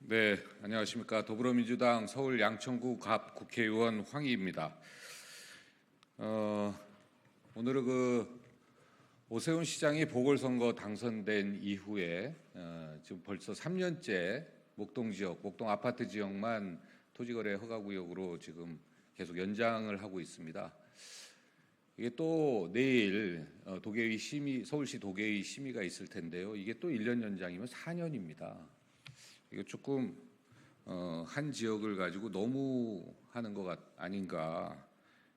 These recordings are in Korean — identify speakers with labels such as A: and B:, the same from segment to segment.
A: 네, 안녕하십니까. 더불어민주당 서울 양천구 갑 국회의원 황희입니다. 오늘은 오세훈 시장이 보궐선거 당선된 이후에 지금 벌써 3년째 목동 지역, 목동 아파트 지역만 토지거래 허가구역으로 지금 계속 연장을 하고 있습니다. 이게 또 내일 도계위 심의, 서울시 도계위 심의가 있을 텐데요. 이게 또 1년 연장이면 4년입니다. 이거 조금 한 지역을 가지고 너무 하는 것 아닌가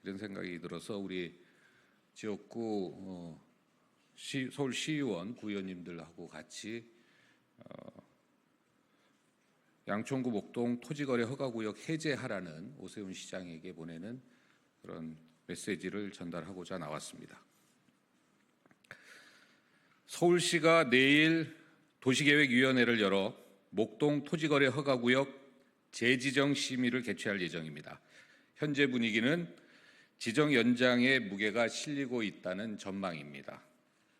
A: 이런 생각이 들어서 우리 지역구 서울시의원 구의원님들하고 같이 양천구 목동 토지거래 허가구역 해제하라는 오세훈 시장에게 보내는 그런 메시지를 전달하고자 나왔습니다. 서울시가 내일 도시계획위원회를 열어 목동 토지거래 허가구역 재지정 심의를 개최할 예정입니다. 현재 분위기는 지정 연장에 무게가 실리고 있다는 전망입니다.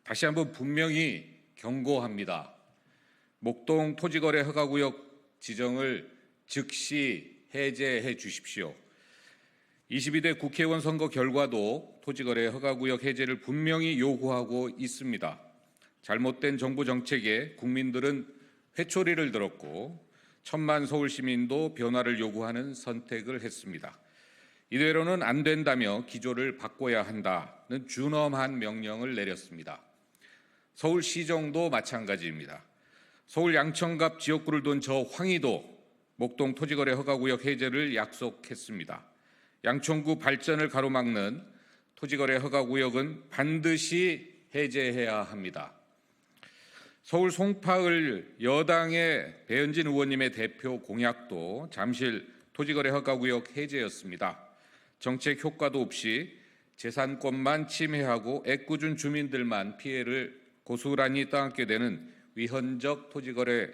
A: 다시 한번 분명히 경고합니다. 목동 토지거래 허가구역 지정을 즉시 해제해 주십시오. 22대 국회의원 선거 결과도 토지거래 허가구역 해제를 분명히 요구하고 있습니다. 잘못된 정부 정책에 국민들은 회초리를 들었고 천만 서울 시민도 변화를 요구하는 선택을 했습니다. 이대로는 안 된다며 기조를 바꿔야 한다는 준엄한 명령을 내렸습니다. 서울시정도 마찬가지입니다. 서울 양천갑 지역구를 둔 저 황희도 목동 토지거래 허가구역 해제를 약속했습니다. 양천구 발전을 가로막는 토지거래 허가구역은 반드시 해제해야 합니다. 서울 송파을 여당의 배현진 의원님의 대표 공약도 잠실 토지거래 허가구역 해제였습니다. 정책 효과도 없이 재산권만 침해하고 애꿎은 주민들만 피해를 고스란히 떠안게 되는 위헌적 토지거래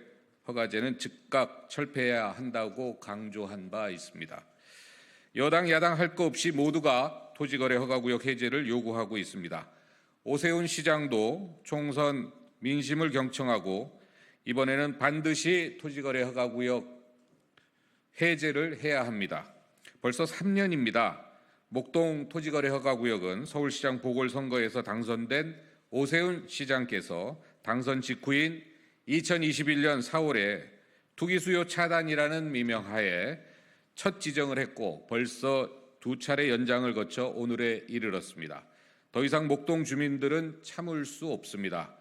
A: 허가제는 즉각 철폐해야 한다고 강조한 바 있습니다. 여당 야당 할 거 없이 모두가 토지거래 허가구역 해제를 요구하고 있습니다. 오세훈 시장도 총선 민심을 경청하고 이번에는 반드시 토지거래 허가구역 해제를 해야 합니다. 벌써 3년입니다. 목동 토지거래 허가구역은 서울시장 보궐선거에서 당선된 오세훈 시장께서 당선 직후인 2021년 4월에 투기수요 차단이라는 미명하에 첫 지정을 했고 벌써 2차례 연장을 거쳐 오늘에 이르렀습니다. 더 이상 목동 주민들은 참을 수 없습니다.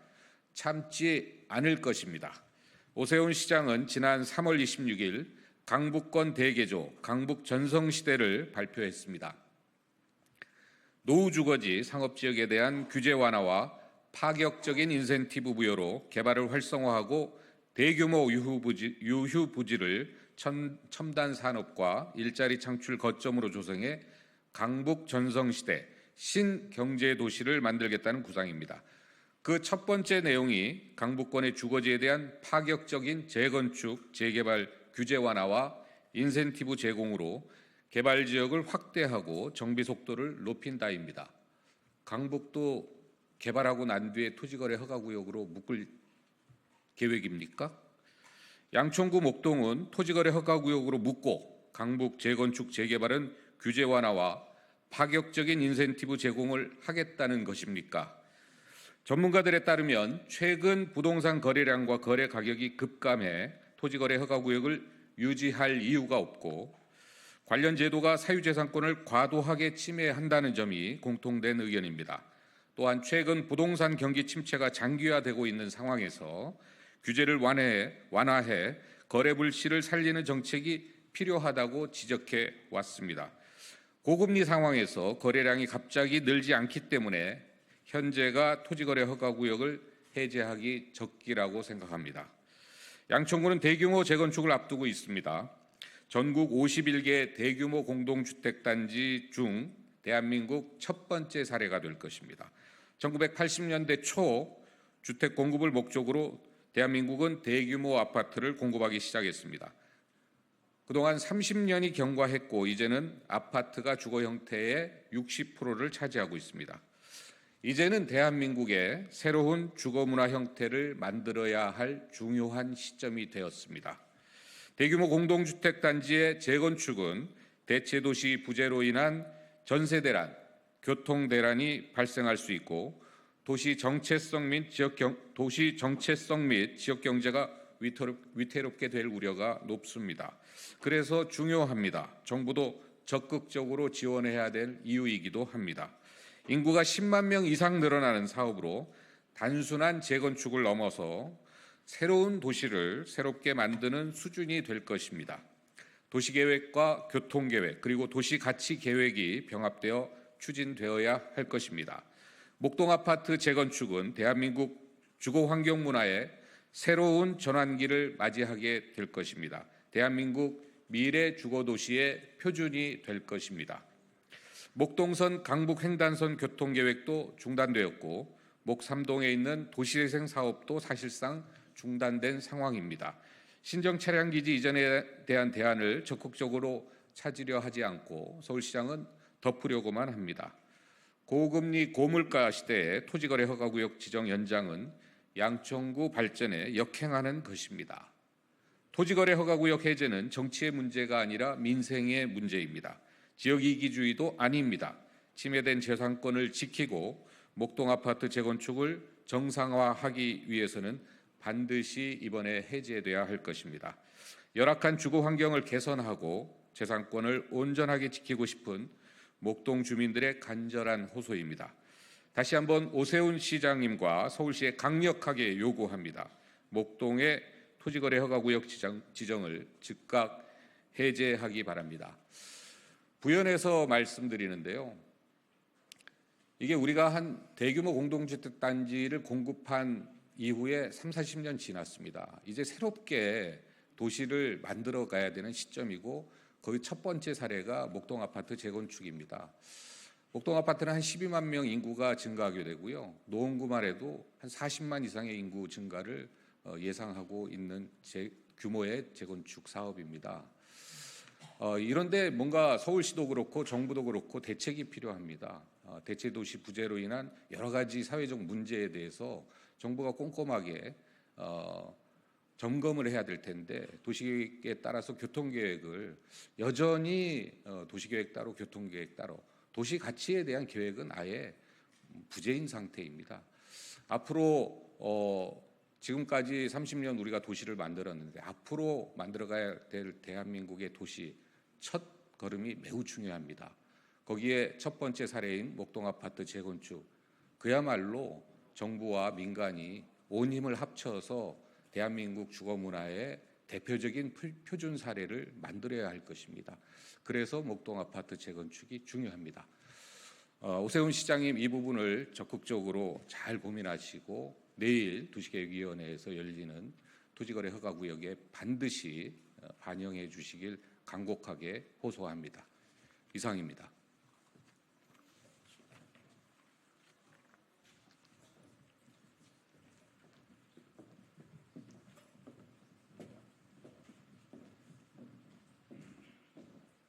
A: 참지 않을 것입니다. 오세훈 시장은 지난 3월 26일 강북권 대개조, 강북 전성시대를 발표했습니다. 노후주거지 상업지역에 대한 규제 완화와 파격적인 인센티브 부여로 개발을 활성화하고 대규모 유휴부지를 첨단 산업과 일자리 창출 거점으로 조성해 강북 전성시대 신경제도시를 만들겠다는 구상입니다. 그 첫 번째 내용이 강북권의 주거지에 대한 파격적인 재건축, 재개발 규제 완화와 인센티브 제공으로 개발 지역을 확대하고 정비 속도를 높인다입니다. 강북도 개발하고 난 뒤에 토지거래 허가구역으로 묶을 계획입니까? 양천구 목동은 토지거래 허가구역으로 묶고 강북 재건축 재개발은 규제 완화와 파격적인 인센티브 제공을 하겠다는 것입니까? 전문가들에 따르면 최근 부동산 거래량과 거래 가격이 급감해 토지거래 허가구역을 유지할 이유가 없고 관련 제도가 사유재산권을 과도하게 침해한다는 점이 공통된 의견입니다. 또한 최근 부동산 경기 침체가 장기화되고 있는 상황에서 규제를 완화해 거래 불씨를 살리는 정책이 필요하다고 지적해 왔습니다. 고금리 상황에서 거래량이 갑자기 늘지 않기 때문에 현재가 토지거래 허가구역을 해제하기 적기라고 생각합니다. 양천구는 대규모 재건축을 앞두고 있습니다. 전국 51개 대규모 공동주택단지 중 대한민국 첫 번째 사례가 될 것입니다. 1980년대 초 주택 공급을 목적으로 대한민국은 대규모 아파트를 공급하기 시작했습니다. 그동안 30년이 경과했고 이제는 아파트가 주거 형태의 60%를 차지하고 있습니다. 이제는 대한민국의 새로운 주거 문화 형태를 만들어야 할 중요한 시점이 되었습니다. 대규모 공동주택 단지의 재건축은 대체도시 부재로 인한 전세 대란, 교통 대란이 발생할 수 있고 도시 정체성 및 지역 경제가 위태롭게 될 우려가 높습니다. 그래서 중요합니다. 정부도 적극적으로 지원해야 될 이유이기도 합니다. 인구가 10만 명 이상 늘어나는 사업으로 단순한 재건축을 넘어서 새로운 도시를 새롭게 만드는 수준이 될 것입니다. 도시계획과 교통계획 그리고 도시가치계획이 병합되어 추진되어야 할 것입니다. 목동아파트 재건축은 대한민국 주거환경문화의 새로운 전환기를 맞이하게 될 것입니다. 대한민국 미래 주거도시의 표준이 될 것입니다. 목동선 강북횡단선 교통계획도 중단되었고 목삼동에 있는 도시재생 사업도 사실상 중단된 상황입니다. 신정 차량기지 이전에 대한 대안을 적극적으로 찾으려 하지 않고 서울시장은 덮으려고만 합니다. 고금리 고물가 시대에 토지거래 허가구역 지정 연장은 양천구 발전에 역행하는 것입니다. 토지거래 허가구역 해제는 정치의 문제가 아니라 민생의 문제입니다. 지역이기주의도 아닙니다. 침해된 재산권을 지키고 목동아파트 재건축을 정상화하기 위해서는 반드시 이번에 해제돼야 할 것입니다. 열악한 주거 환경을 개선하고 재산권을 온전하게 지키고 싶은 목동 주민들의 간절한 호소입니다. 다시 한번 오세훈 시장님과 서울시에 강력하게 요구합니다. 목동의 토지거래 허가구역 지정을 즉각 해제하기 바랍니다. 부연해서 말씀드리는데요. 이게 우리가 한 대규모 공동주택 단지를 공급한 이후에 3, 40년 지났습니다. 이제 새롭게 도시를 만들어 가야 되는 시점이고 거의 첫 번째 사례가 목동 아파트 재건축입니다. 목동 아파트는 한 12만 명 인구가 증가하게 되고요. 노원구만 해도 한 40만 이상의 인구 증가를 예상하고 있는 규모의 재건축 사업입니다. 이런데 뭔가 서울시도 그렇고 정부도 그렇고 대책이 필요합니다. 대체도시 부재로 인한 여러 가지 사회적 문제에 대해서 정부가 꼼꼼하게 점검을 해야 될 텐데 도시계획에 따라서 교통계획을 여전히 도시계획 따로 교통계획 따로 도시 가치에 대한 계획은 아예 부재인 상태입니다. 앞으로 지금까지 30년 우리가 도시를 만들었는데 앞으로 만들어가야 될 대한민국의 도시 첫 걸음이 매우 중요합니다. 거기에 첫 번째 사례인 목동 아파트 재건축 그야말로 정부와 민간이 온 힘을 합쳐서 대한민국 주거 문화의 대표적인 표준 사례를 만들어야 할 것입니다. 그래서 목동 아파트 재건축이 중요합니다. 오세훈 시장님 이 부분을 적극적으로 잘 고민하시고 내일 도시계획위원회에서 열리는 토지거래 허가구역에 반드시 반영해 주시길 간곡하게 호소합니다. 이상입니다.